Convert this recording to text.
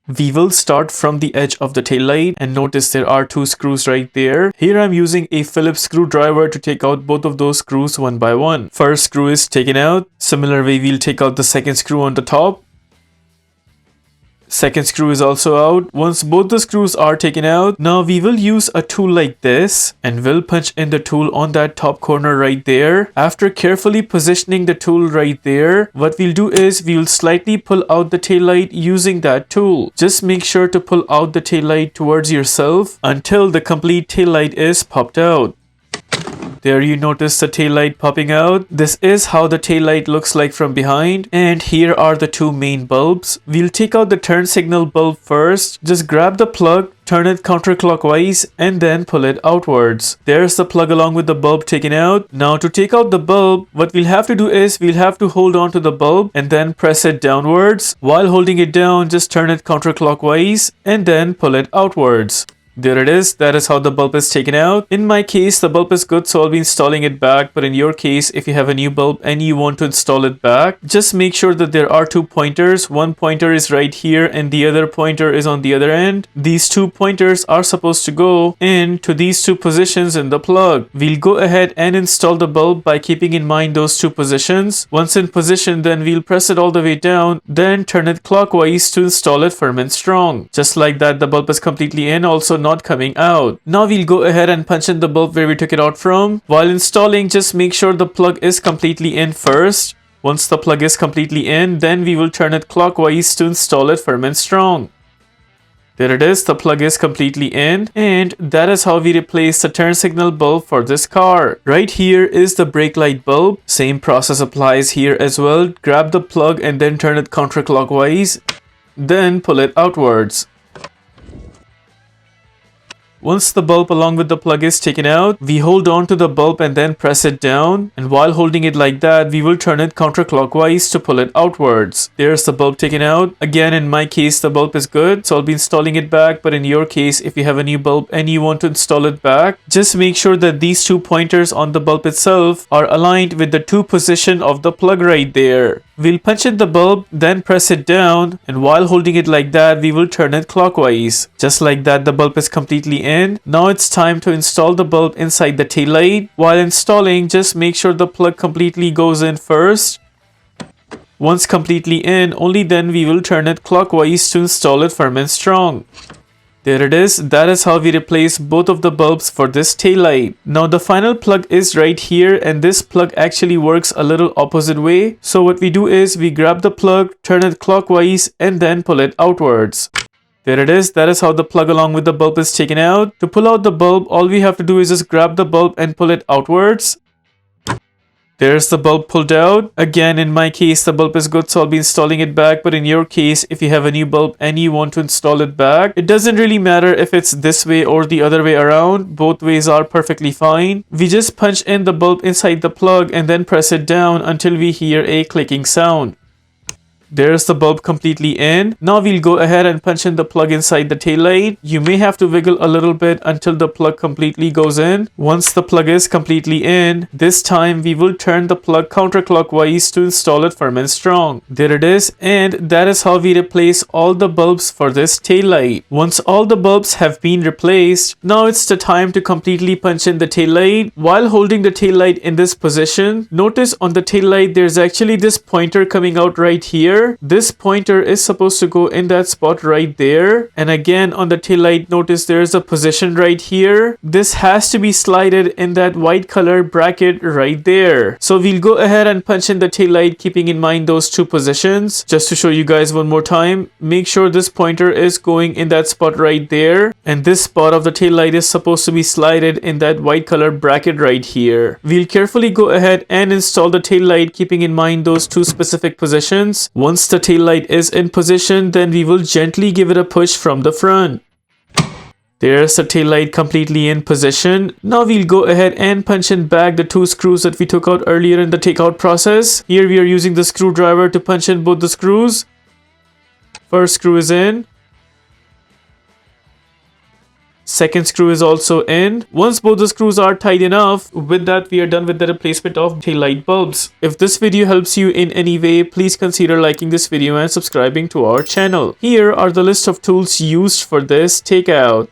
We will start from the edge of the taillight and notice there are two screws right there. Here I'm using a Phillips screwdriver to take out both of those screws one by one. First screw is taken out. Similar way we'll take out the second screw on the top. Second screw is also out. Once both the screws are taken out, now we will use a tool like this and we'll punch in the tool on that top corner right there. After carefully positioning the tool right there, what we'll do is we'll slightly pull out the taillight using that tool. Just make sure to pull out the taillight towards yourself until the complete taillight is popped out. There you notice the taillight popping out. This is how the taillight looks like from behind. And here are the two main bulbs. We'll take out the turn signal bulb first. Just grab the plug, turn it counterclockwise, and then pull it outwards. There's the plug along with the bulb taken out. Now to take out the bulb, what we'll have to do is we'll have to hold on to the bulb and then press it downwards. While holding it down, just turn it counterclockwise and then pull it outwards. There it is. That is how the bulb is taken out. In my case, the bulb is good, so I'll be installing it back. But in your case, if you have a new bulb and you want to install it back, just make sure that there are two pointers. One pointer is right here and the other pointer is on the other end. These two pointers are supposed to go into these two positions in the plug. We'll go ahead and install the bulb by keeping in mind those two positions. Once in position, then we'll press it all the way down, then turn it clockwise to install it firm and strong. Just like that, the bulb is completely in. Also not coming out. Now we'll go ahead and punch in the bulb where we took it out from. While installing, just make sure the plug is completely in first. Once the plug is completely in, then we will turn it clockwise to install it firm and strong. There it is, the plug is completely in, and that is how we replace the turn signal bulb for this car. Right here is the brake light bulb. Same process applies here as well. Grab the plug and then turn it counterclockwise, then pull it outwards. Once the bulb along with the plug is taken out, we hold on to the bulb and then press it down. And while holding it like that, we will turn it counterclockwise to pull it outwards. There's the bulb taken out. Again, in my case, the bulb is good, so I'll be installing it back. But in your case, if you have a new bulb and you want to install it back, just make sure that these two pointers on the bulb itself are aligned with the two position of the plug right there. We'll punch in the bulb, then press it down, and while holding it like that, we will turn it clockwise. Just like that, the bulb is completely in. Now it's time to install the bulb inside the taillight. While installing, just make sure the plug completely goes in first. Once completely in, only then we will turn it clockwise to install it firm and strong. There it is. That is how we replace both of the bulbs for this taillight. Now the final plug is right here, and this plug actually works a little opposite way. So what we do is we grab the plug, turn it clockwise, and then pull it outwards. There it is. That is how the plug along with the bulb is taken out. To pull out the bulb, all we have to do is just grab the bulb and pull it outwards. There's the bulb pulled out. Again, in my case, the bulb is good, so I'll be installing it back. But in your case, if you have a new bulb and you want to install it back, it doesn't really matter if it's this way or the other way around. Both ways are perfectly fine. We just punch in the bulb inside the plug and then press it down until we hear a clicking sound. There's the bulb completely in. Now we'll go ahead and punch in the plug inside the taillight. You may have to wiggle a little bit until the plug completely goes in. Once the plug is completely in, this time we will turn the plug counterclockwise to install it firm and strong. There it is, and that is how we replace all the bulbs for this taillight. Once all the bulbs have been replaced, now it's the time to completely punch in the taillight. While holding the taillight in this position, notice on the taillight there's actually this pointer coming out right here. This pointer is supposed to go in that spot right there. And again, on the taillight, notice there's a position right here. This has to be slided in that white color bracket right there. So we'll go ahead and punch in the taillight, keeping in mind those two positions. Just to show you guys one more time, make sure this pointer is going in that spot right there. And this spot of the taillight is supposed to be slided in that white color bracket right here. We'll carefully go ahead and install the taillight, keeping in mind those two specific positions. Once the taillight is in position, then we will gently give it a push from the front. There's the taillight completely in position. Now we'll go ahead and punch in back the two screws that we took out earlier in the takeout process. Here we are using the screwdriver to punch in both the screws. First screw is in. Second screw is also in. Once both the screws are tight enough, with that we are done with the replacement of taillight bulbs. If this video helps you in any way, please consider liking this video and subscribing to our channel. Here are the list of tools used for this takeout.